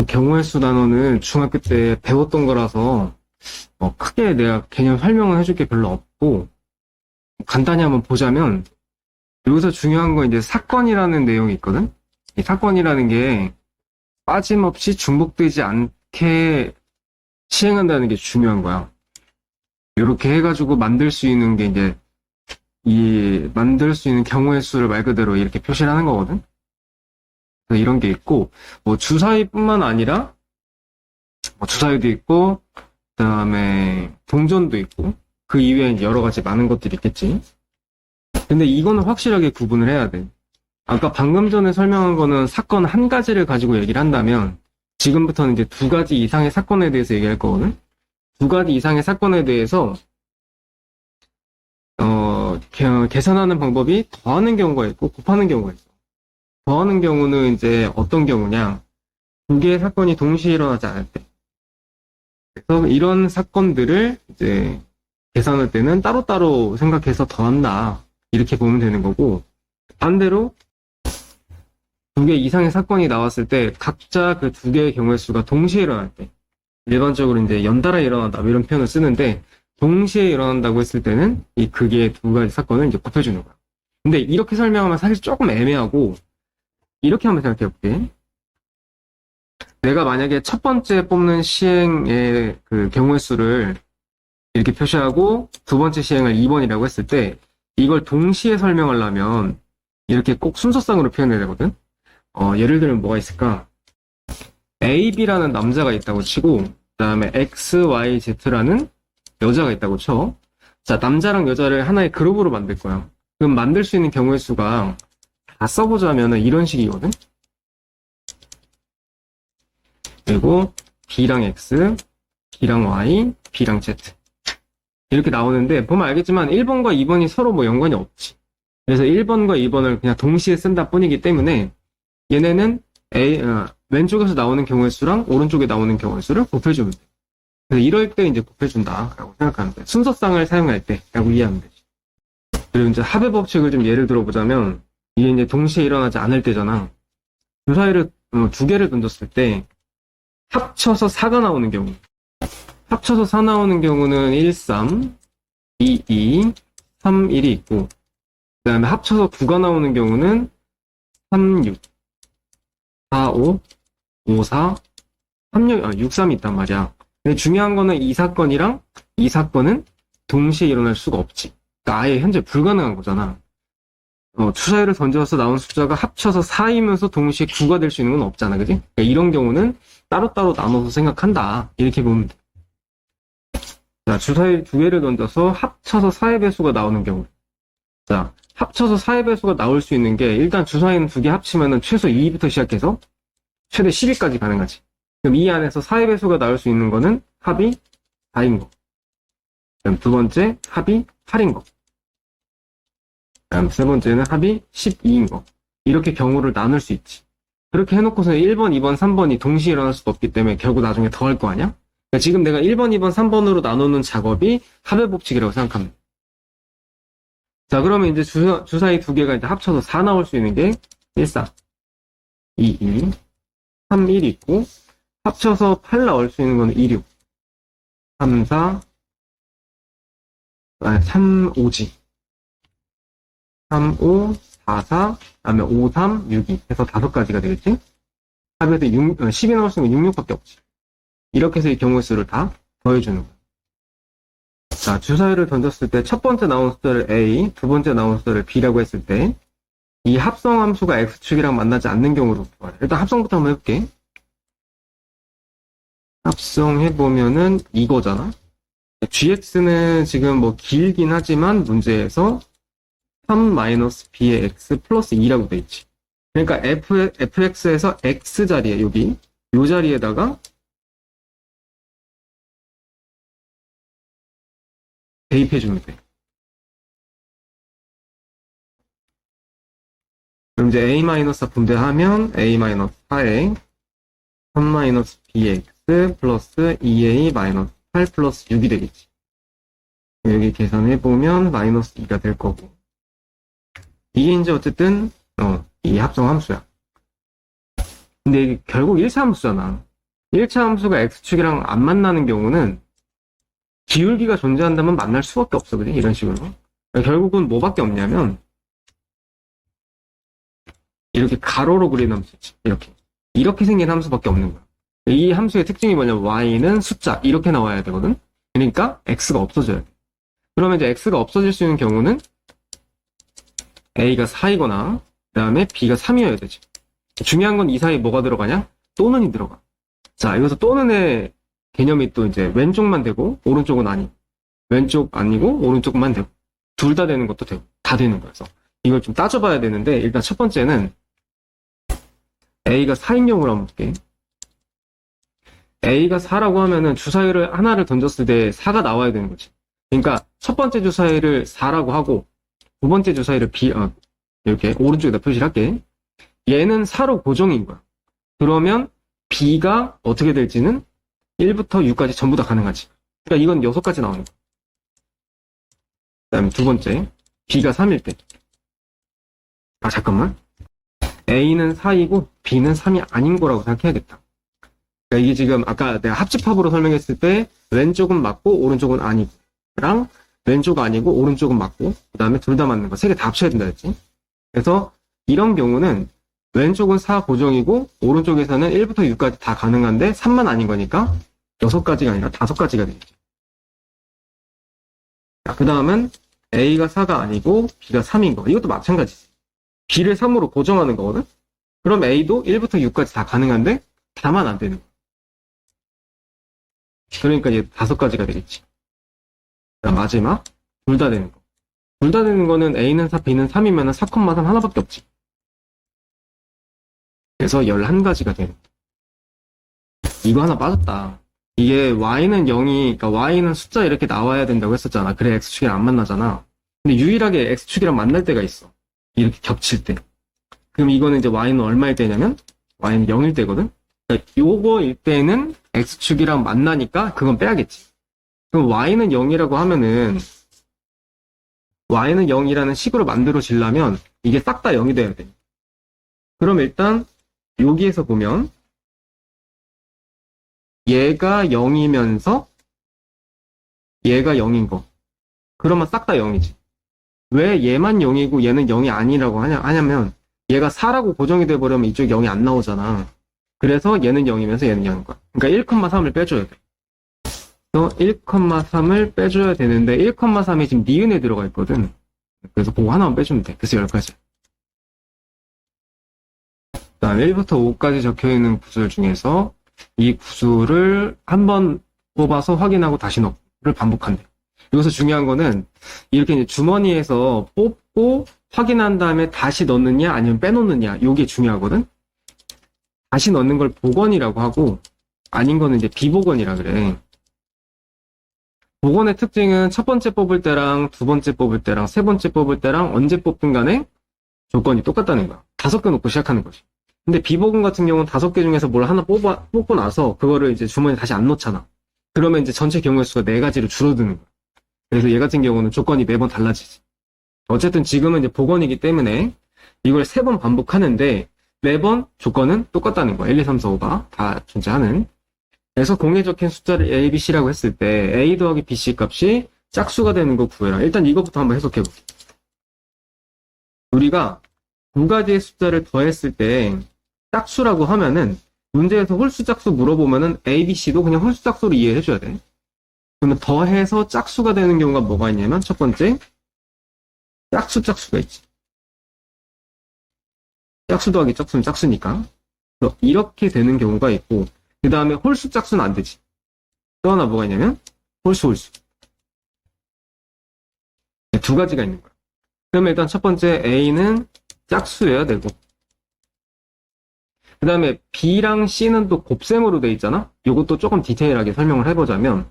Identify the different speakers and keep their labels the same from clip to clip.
Speaker 1: 경우의 수 단어는 중학교 때 배웠던 거라서 크게 내가 개념 설명을 해줄 게 별로 없고 간단히 한번 보자면 여기서 중요한 건 이제 사건이라는 내용이 있거든. 이 사건이라는 게 빠짐없이 중복되지 않게 시행한다는 게 중요한 거야. 이렇게 해가지고 만들 수 있는 게 이제 이 만들 수 있는 경우의 수를 말 그대로 이렇게 표시를 하는 거거든. 그래서 이런 게 있고 주사위뿐만 아니라 주사위도 있고 그다음에 동전도 있고 그 이외에 이제 여러 가지 많은 것들이 있겠지. 근데 이거는 확실하게 구분을 해야 돼. 아까 방금 전에 설명한 거는 사건 한 가지를 가지고 얘기를 한다면 지금부터는 이제 두 가지 이상의 사건에 대해서 얘기할 거거든. 두 가지 이상의 사건에 대해서 계산하는 방법이 더하는 경우가 있고 곱하는 경우가 있어. 더하는 경우는 이제 어떤 경우냐? 두 개의 사건이 동시에 일어나지 않을 때. 그래서 이런 사건들을 이제 계산할 때는 따로따로 생각해서 더한다. 이렇게 보면 되는 거고, 반대로 두 개 이상의 사건이 나왔을 때 각자 그 두 개의 경우의 수가 동시에 일어날 때, 일반적으로 이제 연달아 일어난다 이런 표현을 쓰는데 동시에 일어난다고 했을 때는 이 그게 두 가지 사건을 이제 곱해주는 거야. 근데 이렇게 설명하면 사실 조금 애매하고 이렇게 한번 생각해 볼게. 내가 만약에 첫 번째 뽑는 시행의 그 경우의 수를 이렇게 표시하고 두 번째 시행을 2번이라고 했을 때 이걸 동시에 설명하려면 이렇게 꼭 순서상으로 표현해야 되거든. 예를 들면 뭐가 있을까? A, B라는 남자가 있다고 치고 그 다음에 X, Y, Z라는 여자가 있다고 쳐. 자, 남자랑 여자를 하나의 그룹으로 만들 거야. 그럼 만들 수 있는 경우의 수가 다 써보자면 이런 식이거든. 그리고 B랑 X, B랑 Y, B랑 Z 이렇게 나오는데 보면 알겠지만 1번과 2번이 서로 뭐 연관이 없지. 그래서 1번과 2번을 그냥 동시에 쓴다 뿐이기 때문에 얘네는 왼쪽에서 나오는 경우의 수랑 오른쪽에 나오는 경우의 수를 곱해주면 돼. 그래서 이럴 때 이제 곱해준다라고 생각하면 돼. 순서상을 사용할 때라고 이해하면 되지. 그리고 이제 합의 법칙을 좀 예를 들어보자면 이게 이제 동시에 일어나지 않을 때잖아. 주사위를 두 개를 던졌을 때 합쳐서 4가 나오는 경우. 합쳐서 4 나오는 경우는 1, 3, 2, 2, 3, 1이 있고 그 다음에 합쳐서 9가 나오는 경우는 3, 6, 4, 5, 5, 4, 3, 6, 3이 있단 말이야. 근데 중요한 거는 이 사건이랑 이 사건은 동시에 일어날 수가 없지. 그러니까 아예 현재 불가능한 거잖아. 주사위를 던져서 나온 숫자가 합쳐서 4이면서 동시에 9가 될 수 있는 건 없잖아. 그지? 그러니까 이런 경우는 따로따로 나눠서 생각한다. 이렇게 보면 돼. 자, 주사위 두 개를 던져서 합쳐서 4의 배수가 나오는 경우. 자, 합쳐서 4의 배수가 나올 수 있는 게 일단 주사위는 두 개 합치면은 최소 2부터 시작해서 최대 10까지 가능하지. 그럼 이 안에서 4의 배수가 나올 수 있는 거는 합이 4인 거. 그럼 두 번째 합이 8인 거. 그럼 세 번째는 합이 12인 거. 이렇게 경우를 나눌 수 있지. 그렇게 해놓고서 1번, 2번, 3번이 동시에 일어날 수도 없기 때문에 결국 나중에 더할 거 아니야? 그러니까 지금 내가 1번, 2번, 3번으로 나누는 작업이 합의 법칙이라고 생각합니다. 자, 그러면 이제 주사위 두 개가 이제 합쳐서 4 나올 수 있는 게 1, 4, 2, 2, 3, 1 있고, 합쳐서 8 나올 수 있는 거는 2, 6, 3, 4, 3, 5지. 3, 5, 4, 4, 그 다음에 5, 3, 6, 2 해서 5가지가 되겠지? 합에서 10이 나올 수 있는 건 6, 6밖에 없지. 이렇게 해서 이 경우의 수를 다 더해주는 거야. 자, 주사위를 던졌을 때 첫 번째 나온 숫자를 A, 두 번째 나온 숫자를 B라고 했을 때 이 합성 함수가 X축이랑 만나지 않는 경우로 구하래. 일단 합성부터 한번 해볼게. 합성해보면은 이거잖아. GX는 지금 뭐 길긴 하지만 문제에서 3-B의 X 플러스 2라고 돼 있지. 그러니까 fx에서 x 자리에 여기 요 자리에다가 대입해주면 돼. 그럼 이제 a-4 분배하면 a-4에 3-bx 플러스 2a-8 플러스 6이 되겠지. 여기 계산해보면 마이너스 2가 될 거고. 이게 이제 어쨌든 이 합성 함수야. 근데 이게 결국 1차 함수잖아. 1차 함수가 x축이랑 안 만나는 경우는 기울기가 존재한다면 만날 수밖에 없어. 그지? 이런 식으로. 결국은 뭐밖에 없냐면 이렇게 가로로 그리는 함수지. 이렇게 생긴 함수밖에 없는 거야. 이 함수의 특징이 뭐냐면 y는 숫자 이렇게 나와야 되거든. 그러니까 x가 없어져야 돼. 그러면 이제 x가 없어질 수 있는 경우는 a가 4이거나 그 다음에 b가 3이어야 되지. 중요한 건 이 사이에 뭐가 들어가냐? 또는이 들어가. 자, 여기서 또는의 개념이 또 이제 왼쪽만 되고 오른쪽은 아니. 왼쪽 아니고 오른쪽만 되고 둘 다 되는 것도 되고 다 되는 거여서 이걸 좀 따져봐야 되는데 일단 첫 번째는 a가 4인 경우를 한번 볼게. a가 4라고 하면은 주사위를 하나를 던졌을 때 4가 나와야 되는 거지. 그러니까 첫 번째 주사위를 4라고 하고 두 번째 주사위를 이렇게 오른쪽에다 표시를 할게. 얘는 4로 고정인 거야. 그러면 b가 어떻게 될지는 1부터 6까지 전부 다 가능하지. 그러니까 이건 6가지 나오는 거야. 그 다음에 두 번째 b가 3일 때 잠깐만 a는 4이고 b는 3이 아닌 거라고 생각해야겠다. 그러니까 이게 지금 아까 내가 합집합으로 설명했을 때 왼쪽은 맞고 오른쪽은 아니고 랑 왼쪽 아니고 오른쪽은 맞고 그 다음에 둘 다 맞는 거 세 개 다 합쳐야 된다 했지. 그래서 이런 경우는 왼쪽은 4 고정이고 오른쪽에서는 1부터 6까지 다 가능한데 3만 아닌 거니까 6가지가 아니라 5가지가 되겠죠. 그 다음은 a가 4가 아니고 b가 3인 거. 이것도 마찬가지지. b를 3으로 고정하는 거거든. 그럼 a도 1부터 6까지 다 가능한데 다만 안 되는 거. 그러니까 이제 5가지가 되겠지. 마지막 둘 다 되는 거. 둘 다 되는 거는 a는 4, b는 3이면 4,3 하나밖에 없지. 그래서 11가지가 되는 거. 이거 하나 빠졌다. 이게 y는 0이, 그러니까 y는 숫자 이렇게 나와야 된다고 했었잖아. 그래 x축이랑 안 만나잖아. 근데 유일하게 x축이랑 만날 때가 있어. 이렇게 겹칠 때. 그럼 이거는 이제 y는 얼마일 때냐면 y는 0일 때거든. 그러니까 요거일 때는 x축이랑 만나니까 그건 빼야겠지. 그럼 y는 0이라고 하면은 y는 0이라는 식으로 만들어지려면 이게 싹 다 0이 돼야 돼. 그럼 일단 여기에서 보면 얘가 0이면서 얘가 0인 거. 그러면 싹 다 0이지. 왜 얘만 0이고 얘는 0이 아니라고 하냐면 얘가 4라고 고정이 돼버리면 이쪽 0이 안 나오잖아. 그래서 얘는 0이면서 얘는 0인 거야. 그러니까 1,3을 빼줘야 돼. 그래서 1,3을 빼줘야 되는데 1,3이 지금 니은에 들어가 있거든. 그래서 그거 하나만 빼주면 돼. 그래서 10가지. 그 다음 1부터 5까지 적혀있는 구술 중에서 이 구술을 한번 뽑아서 확인하고 다시 넣고를 반복한대. 여기서 중요한 거는 이렇게 이제 주머니에서 뽑고 확인한 다음에 다시 넣느냐 아니면 빼놓느냐 이게 중요하거든. 다시 넣는 걸 복원이라고 하고 아닌 거는 이제 비복원이라 그래. 복원의 특징은 첫 번째 뽑을 때랑 두 번째 뽑을 때랑 세 번째 뽑을 때랑 언제 뽑든 간에 조건이 똑같다는 거야. 5개 놓고 시작하는 거지. 근데 비복원 같은 경우는 5개 중에서 뭘 하나 뽑고 나서 그거를 이제 주머니에 다시 안 넣잖아. 그러면 이제 전체 경우의 수가 4가지로 줄어드는 거야. 그래서 얘 같은 경우는 조건이 매번 달라지지. 어쨌든 지금은 이제 복원이기 때문에 이걸 3번 반복하는데 매번 조건은 똑같다는 거야. 1, 2, 3, 4, 5가 다 존재하는. 그래서 공에 적힌 숫자를 A, B, C라고 했을 때 A 더하기 BC 값이 짝수가 되는 거 구해라. 일단 이것부터 한번 해석해볼게. 우리가 2가지의 숫자를 더했을 때 짝수라고 하면은 문제에서 홀수 짝수 물어보면은 A, B, C도 그냥 홀수 짝수로 이해해줘야 돼. 그러면 더해서 짝수가 되는 경우가 뭐가 있냐면 첫 번째 짝수가 있지. 짝수 더하기 짝수는 짝수니까. 이렇게 되는 경우가 있고 그 다음에 홀수 짝수는 안 되지. 또 하나 뭐가 있냐면 홀수. 2가지가 있는 거야. 그러면 일단 첫 번째 A는 짝수여야 되고 그 다음에 B랑 C는 또 곱셈으로 돼 있잖아. 이것도 조금 디테일하게 설명을 해보자면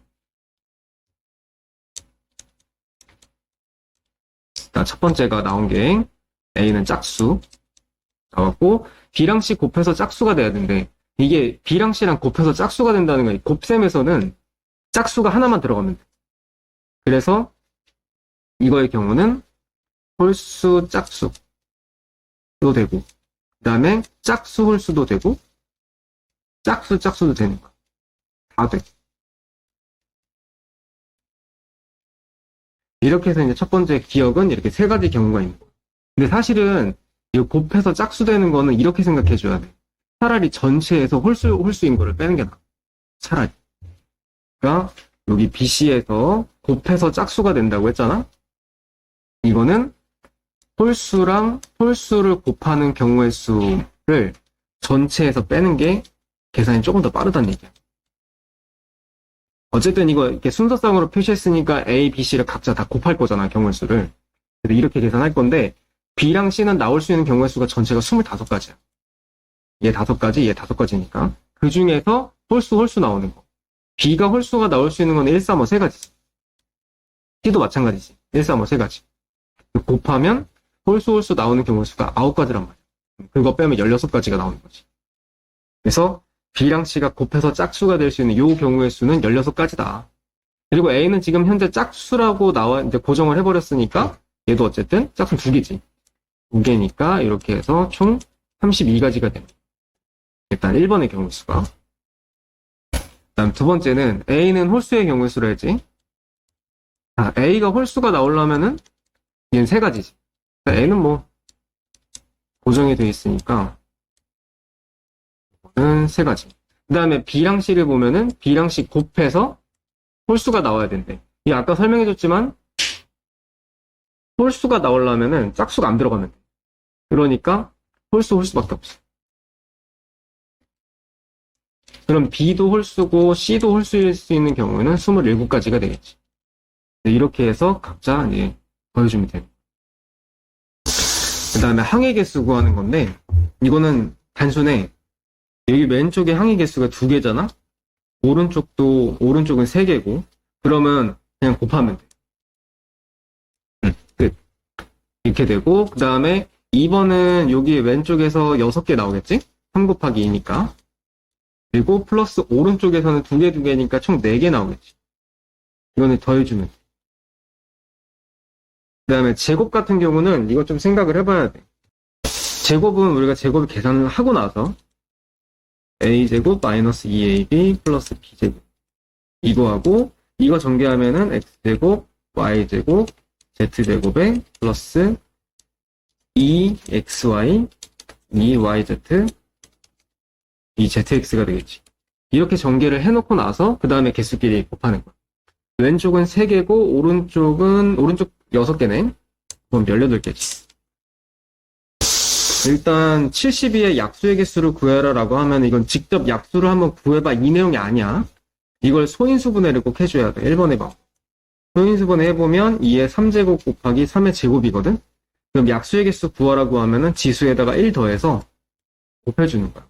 Speaker 1: 첫 번째가 나온 게 A는 짝수 나왔고 B랑 C 곱해서 짝수가 돼야 된대. 이게 B랑 C랑 곱해서 짝수가 된다는 거야. 곱셈에서는 짝수가 하나만 들어가면 돼. 그래서 이거의 경우는 홀수 짝수도 되고 그 다음에 짝수 홀수도 되고 짝수도 되는 거야. 다 돼. 이렇게 해서 이제 첫 번째 기억은 이렇게 세 가지 경우가 있는 거예요. 근데 사실은 이거 곱해서 짝수되는 거는 이렇게 생각해 줘야 돼. 차라리 전체에서 홀수인 거를 빼는 게 나아. 차라리. 그러니까 여기 BC에서 곱해서 짝수가 된다고 했잖아? 이거는 홀수랑 홀수를 곱하는 경우의 수를 전체에서 빼는 게 계산이 조금 더 빠르다는 얘기야. 어쨌든 이거 이렇게 순서상으로 표시했으니까 A, B, C를 각자 다 곱할 거잖아, 경우의 수를. 그래서 이렇게 계산할 건데 B랑 C는 나올 수 있는 경우의 수가 전체가 25가지야. 얘 5가지, 얘 5가지니까. 그 중에서 홀수 나오는 거. B가 홀수가 나올 수 있는 건 1, 3, 5, 3가지지. C도 마찬가지지. 1, 3, 5, 3가지. 곱하면 홀수 나오는 경우의 수가 9가지란 말이야. 그거 빼면 16가지가 나오는 거지. 그래서 B랑 C가 곱해서 짝수가 될 수 있는 이 경우의 수는 16가지다. 그리고 A는 지금 현재 짝수라고 나와 이제 고정을 해버렸으니까 얘도 어쨌든 짝수 2개지. 2개니까 이렇게 해서 총 32가지가 됩니다. 일단 1번의 경우의 수가. 그다음 두 번째는 A는 홀수의 경우의 수로 했지. A가 홀수가 나오려면은 얘는 3가지지. A는 뭐 고정이 되어 있으니까 이거는 3가지. 그 다음에 B랑 C를 보면은 B랑 C 곱해서 홀수가 나와야 된대. 이 아까 설명해줬지만 홀수가 나오려면은 짝수가 안 들어가면 돼. 그러니까 홀수밖에 없어. 그럼 B도 홀수고 C도 홀수일 수 있는 경우에는 27가지가 되겠지. 이렇게 해서 각자 이제 더해주면 됩니다. 그 다음에 항의 개수 구하는 건데 이거는 단순해. 여기 왼쪽에 항의 개수가 2개잖아? 오른쪽은 3개고 그러면 그냥 곱하면 돼. 끝. 이렇게 되고 그 다음에 2번은 여기 왼쪽에서 6개 나오겠지? 3 곱하기 2니까. 그리고 플러스 오른쪽에서는 2개니까 총 4개 나오겠지. 이거는 더해주면 돼. 그 다음에 제곱 같은 경우는 이거 좀 생각을 해봐야 돼. 제곱은 우리가 제곱을 계산을 하고 나서 a제곱 마이너스 2ab 플러스 b제곱 이거하고 이거 전개하면은 x제곱 y제곱 z제곱에 플러스 2xy 2yz 2zx가 되겠지. 이렇게 전개를 해놓고 나서 그 다음에 개수끼리 곱하는 거야. 왼쪽은 3개고 오른쪽 6개네. 그럼 18개지. 일단 72의 약수의 개수를 구해라 라고 하면 이건 직접 약수를 한번 구해봐 이 내용이 아니야. 이걸 소인수분해를 꼭 해줘야 돼. 1번 해봐. 소인수분해 해보면 2의 3제곱 곱하기 3의 제곱이거든. 그럼 약수의 개수 구하라고 하면은 지수에다가 1 더해서 곱해주는 거야.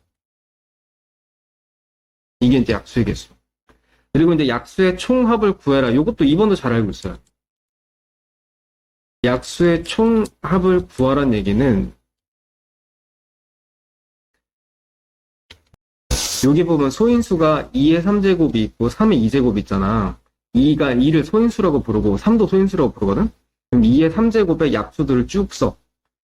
Speaker 1: 이게 이제 약수의 개수. 그리고 이제 약수의 총합을 구해라. 이것도 2번도 잘 알고 있어요. 약수의 총합을 구하라는 얘기는 여기 보면 소인수가 2의 3제곱이 있고 3의 2제곱이 있잖아. 2가 2를 소인수라고 부르고 3도 소인수라고 부르거든? 그럼 2의 3제곱의 약수들을 쭉 써.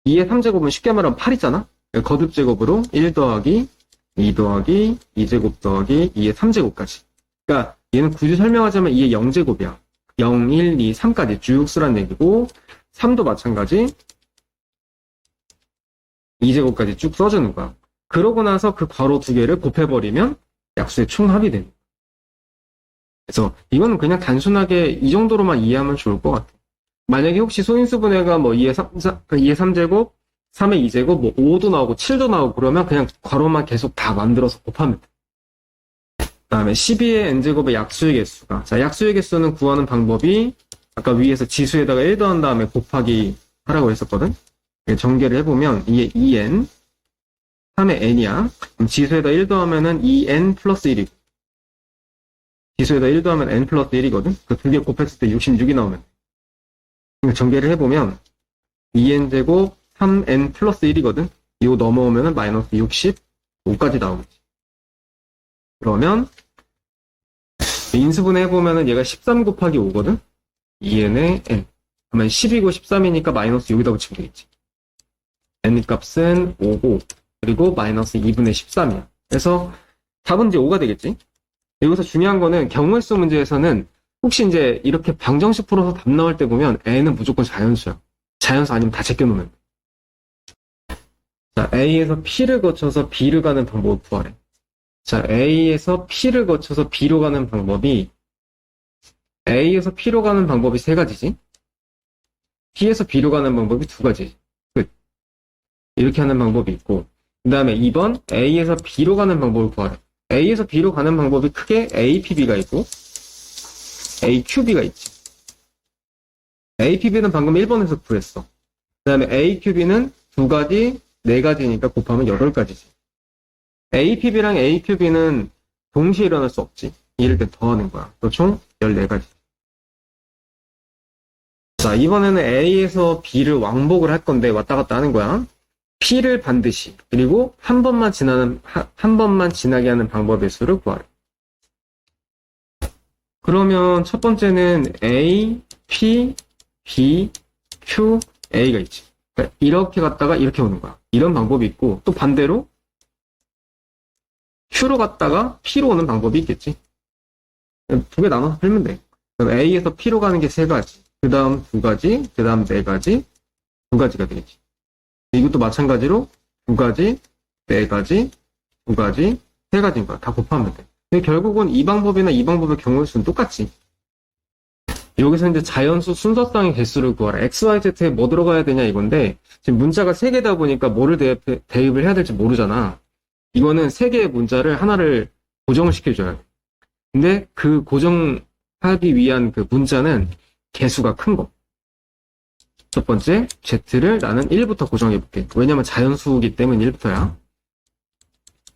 Speaker 1: 2의 3제곱은 쉽게 말하면 8이잖아? 거듭제곱으로 1 더하기 2 더하기 2제곱 더하기 2의 3제곱까지. 그러니까 얘는 굳이 설명하자면 2의 0제곱이야. 0, 1, 2, 3까지 쭉 쓰란 얘기고 3도 마찬가지 2제곱까지 쭉 써주는 거야. 그러고 나서 그 괄호 2개를 곱해버리면 약수의 총합이 됩니다. 그래서 이거는 그냥 단순하게 이 정도로만 이해하면 좋을 것 같아. 만약에 혹시 소인수분해가 뭐 2의 3제곱, 3의 2제곱, 뭐 5도 나오고 7도 나오고 그러면 그냥 괄호만 계속 다 만들어서 곱하면 돼. 그 다음에 12의 n제곱의 약수의 개수가. 자, 약수의 개수는 구하는 방법이 아까 위에서 지수에다가 1 더한 다음에 곱하기 하라고 했었거든? 전개를 해보면 2의 2n, 3의 n이야. 그럼 지수에다 1 더하면은 2n 플러스 1이고. 지수에다 1 더하면 n 플러스 1이거든? 그 두 개 곱했을 때 66이 나오면. 전개를 해보면 2n제곱 3n 플러스 1이거든? 이거 넘어오면은 마이너스 65까지 나오겠지. 그러면 인수분해 해보면은 얘가 13 곱하기 5거든? 2n에 n. 그러면 10이고 13이니까 마이너스 6이다 붙이면 되겠지. n 값은 5고 그리고 마이너스 2분의 13이야. 그래서 답은 이제 5가 되겠지? 여기서 중요한 거는 경우의 수 문제에서는 혹시 이제 이렇게 방정식 풀어서 답 나올 때 보면 N은 무조건 자연수야. 자연수 아니면 다 제껴놓으면 돼. 자, A에서 P를 거쳐서 B를 가는 방법을 구하래. 자, A에서 P를 거쳐서 B로 가는 방법이 A에서 P로 가는 방법이 세 가지지. P에서 B로 가는 방법이 두 가지. 끝. 이렇게 하는 방법이 있고 그 다음에 2번 A에서 B로 가는 방법을 구하래. A에서 B로 가는 방법이 크게 APB가 있고 AQB가 있지. APB는 방금 1번에서 구했어. 그 다음에 AQB는 두 가지, 네 가지니까 곱하면 8가지지. APB랑 AQB는 동시에 일어날 수 없지. 이럴 때 더하는 거야. 또 총 14가지. 자, 이번에는 A에서 B를 왕복을 할 건데 왔다 갔다 하는 거야. P를 반드시, 그리고 한 번만 지나게 하는 방법의 수를 구하래. 그러면 첫 번째는 A, P, B, Q, A가 있지. 그러니까 이렇게 갔다가 이렇게 오는 거야. 이런 방법이 있고, 또 반대로 Q로 갔다가 P로 오는 방법이 있겠지. 두 개 나눠서 풀면 돼. 그럼 A에서 P로 가는 게 세 가지, 그 다음 두 가지, 그 다음 네 가지, 두 가지가 되겠지. 이것도 마찬가지로 두 가지, 네 가지, 두 가지, 세 가지인 거야. 다 곱하면 돼. 근데 결국은 이 방법이나 이 방법의 경우의 수는 똑같지. 여기서 이제 자연수 순서상의 개수를 구하라. X, Y, Z에 뭐 들어가야 되냐 이건데, 지금 문자가 3개다 보니까 뭐를 대입을 해야 될지 모르잖아. 이거는 3개의 문자를 하나를 고정을 시켜줘야 돼. 근데 그 고정하기 위한 그 문자는 개수가 큰 거. 첫 번째, Z를 나는 1부터 고정해볼게. 왜냐면 자연수이기 때문에 1부터야.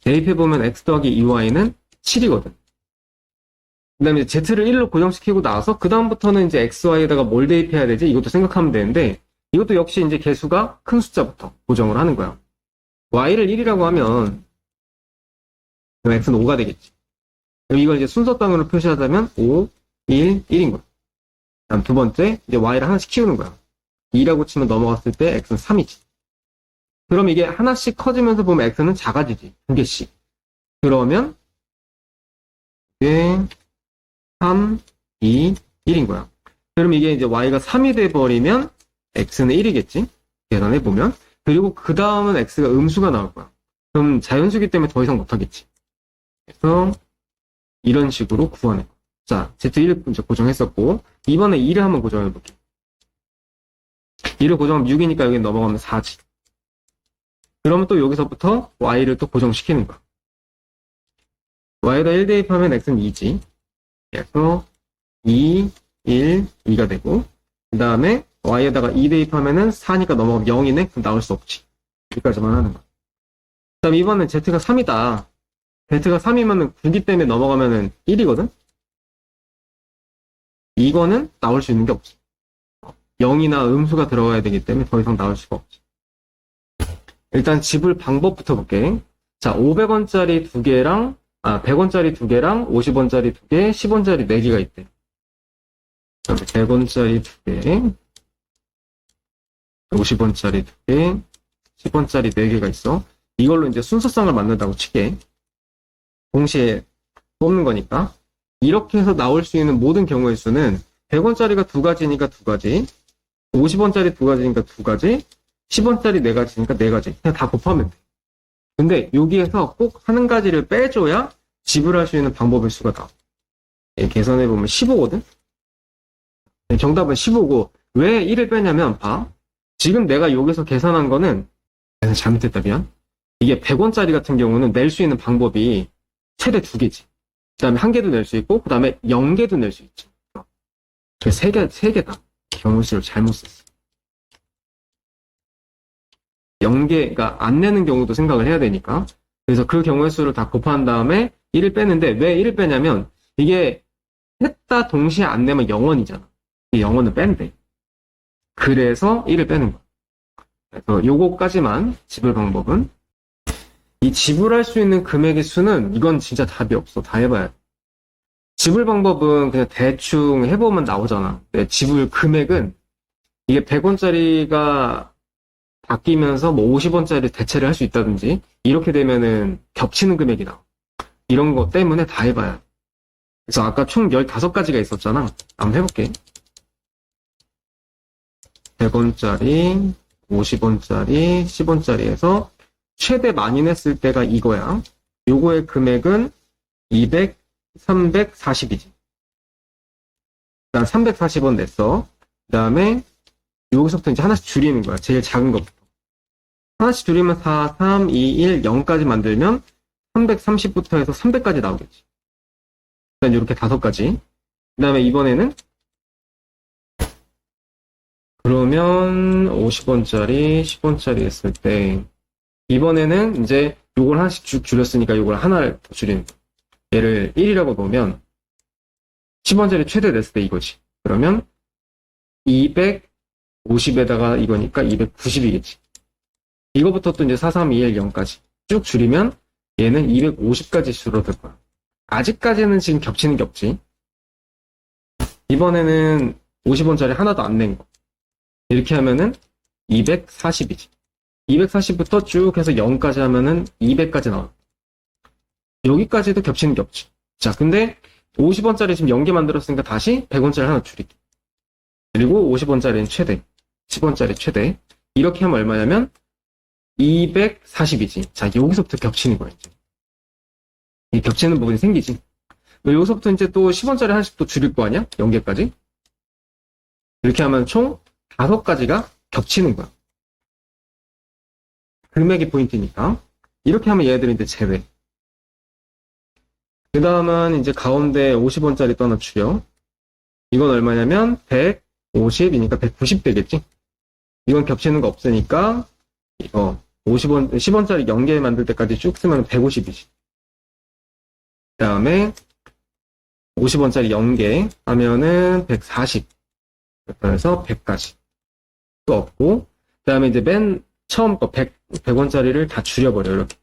Speaker 1: 대입해보면 X 더하기 2Y는 7이거든. 그 다음에 Z를 1로 고정시키고 나서, 그 다음부터는 이제 XY에다가 뭘 대입해야 되지? 이것도 생각하면 되는데, 이것도 역시 이제 개수가 큰 숫자부터 고정을 하는 거야. Y를 1이라고 하면, 그럼 X는 5가 되겠지. 그럼 이걸 이제 순서상으로 표시하자면, 5, 1, 1인 거야. 다음 두 번째, 이제 Y를 하나씩 키우는 거야. 2라고 치면 넘어갔을 때 X는 3이지. 그럼 이게 하나씩 커지면서 보면 X는 작아지지. 2개씩. 그러면, 이게 3, 2, 1인 거야. 그럼 이게 이제 Y가 3이 돼버리면 X는 1이겠지? 계산해보면. 그리고 그 다음은 X가 음수가 나올 거야. 그럼 자연수기 때문에 더 이상 못하겠지. 그래서 이런 식으로 구하네. 자, Z1 이제 고정했었고, 이번에 2를 한번 고정해볼게. 2를 고정하면 6이니까 여기 넘어가면 4지. 그러면 또 여기서부터 Y를 또 고정시키는 거야. Y에다 1 대입하면 X는 2지. 그래서 2, 1, 2가 되고, 그 다음에 Y에다가 2 대입하면은 4니까 넘어가면 0이네? 그럼 나올 수 없지. 여기까지만 하는 거야. 그 다음 이번엔 Z가 3이다. Z가 3이면은 9기 때문에 넘어가면은 1이거든? 이거는 나올 수 있는 게 없지. 0이나 음수가 들어가야 되기 때문에 더 이상 나올 수가 없지. 일단 집을 방법부터 볼게. 자, 500원짜리 2개랑, 100원짜리 2개랑, 50원짜리 2개, 10원짜리 4개가 있대. 100원짜리 2개, 50원짜리 2개, 10원짜리 4개가 있어. 이걸로 이제 순서상을 만든다고 칠게. 동시에 뽑는 거니까. 이렇게 해서 나올 수 있는 모든 경우의 수는 100원짜리가 2가지니까 2가지, 50원짜리 2가지니까 2가지, 10원짜리 4가지니까 4가지. 그냥 다 곱하면 돼. 근데 여기에서 꼭 한 가지를 빼줘야 지불할 수 있는 방법의 수가 나와. 계산해보면 15거든? 정답은 15고, 왜 1을 빼냐면, 봐. 지금 내가 여기서 계산한 거는, 잘못했다, 미안. 이게 100원짜리 같은 경우는 낼 수 있는 방법이 최대 2개지. 그 다음에 1개도 낼 수 있고, 그 다음에 0개도 낼 수 있지. 그래서 3개다. 경우수를 잘못 썼어. 0개가 안 내는 경우도 생각을 해야 되니까. 그래서 그 경우의 수를 다 곱한 다음에 1을 빼는데, 왜 1을 빼냐면, 이게 셋 다 동시에 안 내면 0원이잖아. 이 0원을 뺀대. 그래서 1을 빼는 거야. 그래서 요거까지만 지불 방법은. 이 지불할 수 있는 금액의 수는 이건 진짜 답이 없어. 다 해봐야 돼. 지불 방법은 그냥 대충 해보면 나오잖아. 근데 지불 금액은 이게 100원짜리가 바뀌면서 뭐 50원짜리 대체를 할 수 있다든지 이렇게 되면은 겹치는 금액이 나와. 이런 거 때문에 다 해봐야 돼. 그래서 아까 총 15가지가 있었잖아. 한번 해볼게. 100원짜리, 50원짜리, 10원짜리에서 최대 많이 냈을 때가 이거야. 요거의 금액은 200, 340이지. 난 340원 냈어. 그 다음에 여기서부터 이제 하나씩 줄이는 거야. 제일 작은 것부터. 하나씩 줄이면 4, 3, 2, 1, 0까지 만들면 330부터 해서 300까지 나오겠지. 일단 이렇게 5가지. 그 다음에 이번에는 그러면 50원짜리, 10원짜리 했을 때 이번에는 이제 요걸 하나씩 쭉 줄였으니까 요걸 하나를 더 줄이는 거야. 얘를 1이라고 놓으면 10원짜리 최대 냈을 때 이거지. 그러면 250에다가 이거니까 290이겠지. 이거부터 또 이제 4, 3, 2, 1, 0까지 쭉 줄이면 얘는 250까지 줄어들 거야. 아직까지는 지금 겹치는 게 없지. 이번에는 50원짜리 하나도 안 낸 거. 이렇게 하면은 240이지. 240부터 쭉 해서 0까지 하면은 200까지 나와. 여기까지도 겹치는 게 없지. 자, 근데 50원짜리 지금 0개 만들었으니까 다시 100원짜리 하나 줄이기. 그리고 50원짜리는 최대, 10원짜리 최대. 이렇게 하면 얼마냐면 240이지. 자, 여기서부터 겹치는 거야, 이제. 이 겹치는 부분이 생기지. 여기서부터 이제 또 10원짜리 하나씩 또 줄일 거 아니야? 0개까지. 이렇게 하면 총 5가지가 겹치는 거야. 금액이 포인트니까. 이렇게 하면 얘들은 이제 제외. 그 다음은 이제 가운데 50원짜리 또 하나 줄여. 이건 얼마냐면 150이니까 190 되겠지. 이건 겹치는 거 없으니까 이거 50원, 10원짜리 0개 만들 때까지 쭉 쓰면 150이지. 그 다음에 50원짜리 0개 하면은 140. 그래서 100까지. 또 없고, 그 다음에 이제 맨 처음 거 100원짜리를 다 줄여버려, 이렇게.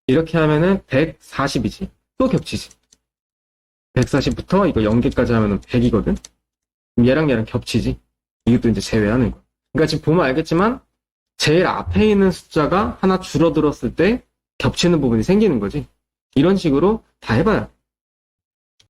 Speaker 1: 이렇게 하면은 140이지. 또 겹치지. 140부터 이거 0개까지 하면은 100이거든? 얘랑 얘랑 겹치지. 이것도 이제 제외하는 거야. 그러니까 지금 보면 알겠지만, 제일 앞에 있는 숫자가 하나 줄어들었을 때 겹치는 부분이 생기는 거지. 이런 식으로 다 해봐야 돼.